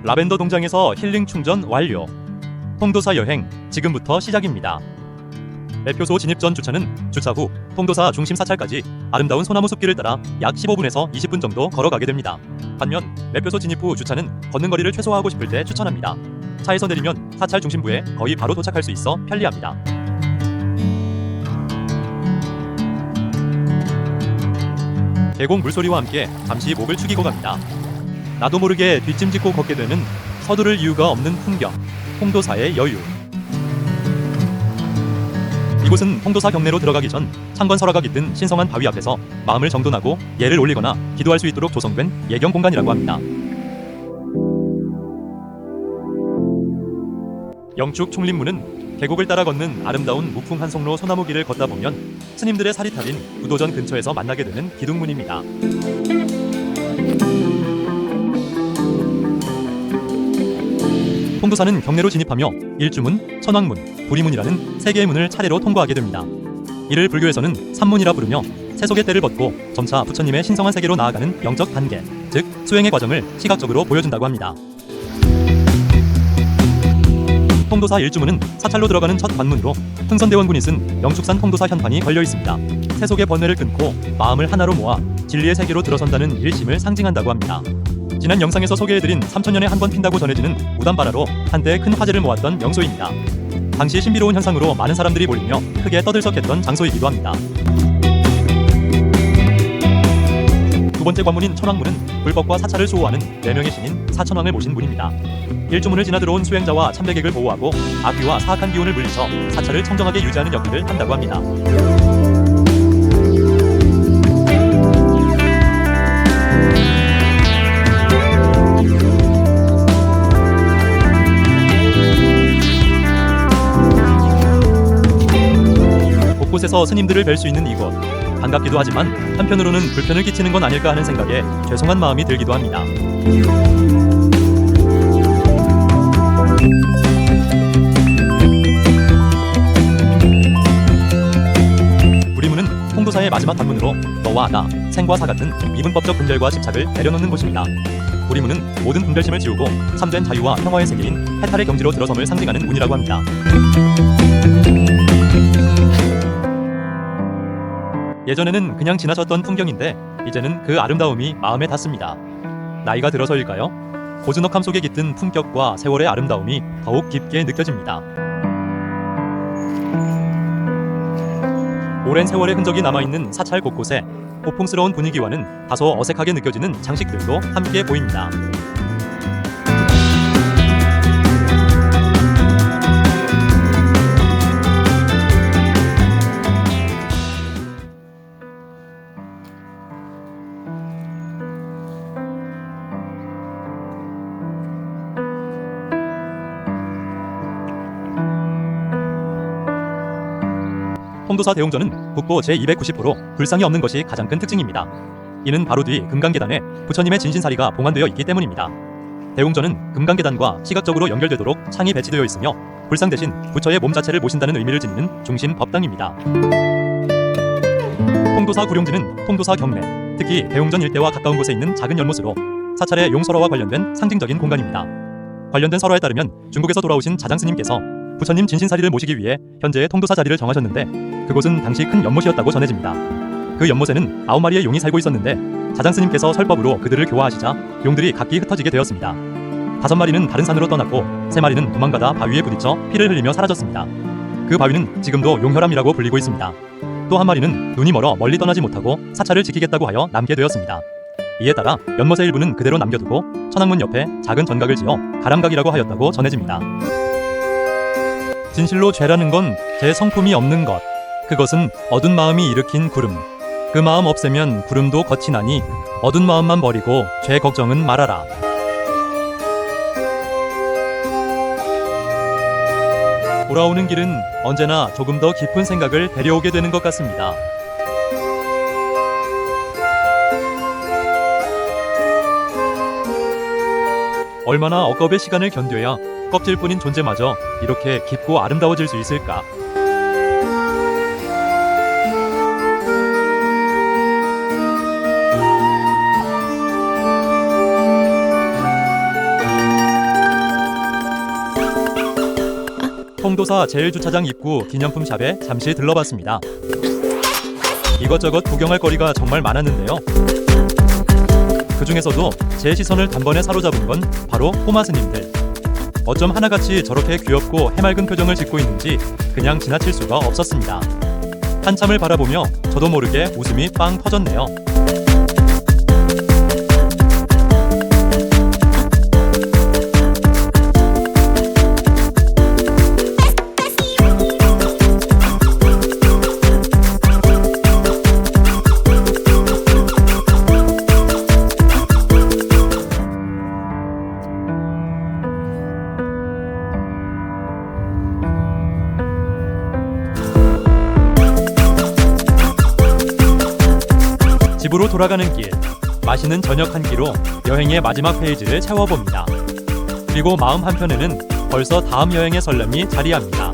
라벤더 동장에서 힐링 충전 완료. 통도사 여행 지금부터 시작입니다. 매표소 진입 전 주차는 주차 후 통도사 중심 사찰까지 아름다운 소나무 숲길을 따라 약 15분에서 20분 정도 걸어가게 됩니다. 반면 매표소 진입 후 주차는 걷는 거리를 최소화하고 싶을 때 추천합니다. 차에서 내리면 사찰 중심부에 거의 바로 도착할 수 있어 편리합니다. 계곡 물소리와 함께 잠시 목을 축이고 갑니다. 나도 모르게 뒷짐짓고 걷게 되는 서두를 이유가 없는 풍경, 통도사의 여유. 이곳은 통도사 경내로 들어가기 전 창건설화가 깃든 신성한 바위 앞에서 마음을 정돈하고 예를 올리거나 기도할 수 있도록 조성된 예경 공간이라고 합니다. 영축 총림문은 계곡을 따라 걷는 아름다운 무풍 한송로 소나무길을 걷다 보면 스님들의 사리탑인 구도전 근처에서 만나게 되는 기둥문입니다. 통도사는 경내로 진입하며 일주문, 천왕문, 부리문이라는 세 개의 문을 차례로 통과하게 됩니다. 이를 불교에서는 삼문이라 부르며 세속의 때를 벗고 점차 부처님의 신성한 세계로 나아가는 영적 단계, 즉 수행의 과정을 시각적으로 보여준다고 합니다. 통도사 일주문은 사찰로 들어가는 첫 관문으로 흥선대원군이 쓴 영축산 통도사 현판이 걸려 있습니다. 세속의 번뇌를 끊고 마음을 하나로 모아 진리의 세계로 들어선다는 일심을 상징한다고 합니다. 지난 영상에서 소개해드린 3000년에 한 번 핀다고 전해지는 우담바라로 한때 큰 화제를 모았던 명소입니다. 당시 신비로운 현상으로 많은 사람들이 몰리며 크게 떠들썩했던 장소이기도 합니다. 두 번째 관문인 천왕문은 불법과 사찰을 수호하는 4명의 신인 사천왕을 모신 문입니다. 일주문을 지나 들어온 수행자와 참배객을 보호하고 악귀와 사악한 기운을 물리쳐 사찰을 청정하게 유지하는 역할을 한다고 합니다. 곳곳에서 스님들을 뵐 수 있는 이곳, 반갑기도 하지만 한편으로는 불편을 끼치는 건 아닐까 하는 생각에 죄송한 마음이 들기도 합니다. 부리문은 통도사의 마지막 관문으로 너와 나, 생과 사 같은 이분법적 분별과 집착을 내려놓는 곳입니다. 부리문은 모든 분별심을 지우고 참된 자유와 평화의 세계인 해탈의 경지로 들어섬을 상징하는 문이라고 합니다. 예전에는 그냥 지나쳤던 풍경인데 이제는 그 아름다움이 마음에 닿습니다. 나이가 들어서일까요? 고즈넉함 속에 깃든 품격과 세월의 아름다움이 더욱 깊게 느껴집니다. 오랜 세월의 흔적이 남아있는 사찰 곳곳에 고풍스러운 분위기와는 다소 어색하게 느껴지는 장식들도 함께 보입니다. 통도사 대웅전은 국보 제290호로 불상이 없는 것이 가장 큰 특징입니다. 이는 바로 뒤 금강계단에 부처님의 진신사리가 봉안되어 있기 때문입니다. 대웅전은 금강계단과 시각적으로 연결되도록 창이 배치되어 있으며 불상 대신 부처의 몸 자체를 모신다는 의미를 지니는 중심 법당입니다. 통도사 구룡지는 통도사 경내, 특히 대웅전 일대와 가까운 곳에 있는 작은 연못으로 사찰의 용설화와 관련된 상징적인 공간입니다. 관련된 설화에 따르면 중국에서 돌아오신 자장스님께서 부처님 진신사리를 모시기 위해 현재의 통도사 자리를 정하셨는데 그곳은 당시 큰 연못이었다고 전해집니다. 그 연못에는 9마리의 용이 살고 있었는데 자장스님께서 설법으로 그들을 교화하시자 용들이 각기 흩어지게 되었습니다. 5마리는 다른 산으로 떠났고 3마리는 도망가다 바위에 부딪혀 피를 흘리며 사라졌습니다. 그 바위는 지금도 용혈암이라고 불리고 있습니다. 또 1마리는 눈이 멀어 멀리 떠나지 못하고 사찰을 지키겠다고 하여 남게 되었습니다. 이에 따라 연못의 일부는 그대로 남겨두고 천왕문 옆에 작은 전각을 지어 가람각이라고 하였다고 전해집니다. 진실로 죄라는 건 제 성품이 없는 것, 그것은 어둔 마음이 일으킨 구름. 그 마음 없애면 구름도 거치 나니 어둔 마음만 버리고 죄 걱정은 말아라. 돌아오는 길은 언제나 조금 더 깊은 생각을 데려오게 되는 것 같습니다. 얼마나 억겁의 시간을 견뎌야 껍질뿐인 존재마저 이렇게 깊고 아름다워질 수 있을까? 통도사 제1주차장 입구 기념품 샵에 잠시 들러봤습니다. 이것저것 구경할 거리가 정말 많았는데요. 그 중에서도 제 시선을 단번에 사로잡은 건 바로 꼬마 스님들. 어쩜 하나같이 저렇게 귀엽고 해맑은 표정을 짓고 있는지 그냥 지나칠 수가 없었습니다. 한참을 바라보며 저도 모르게 웃음이 빵 터졌네요. 집으로 돌아가는 길, 맛있는 저녁 한 끼로 여행의 마지막 페이지를 채워봅니다. 그리고 마음 한편에는 벌써 다음 여행의 설렘이 자리합니다.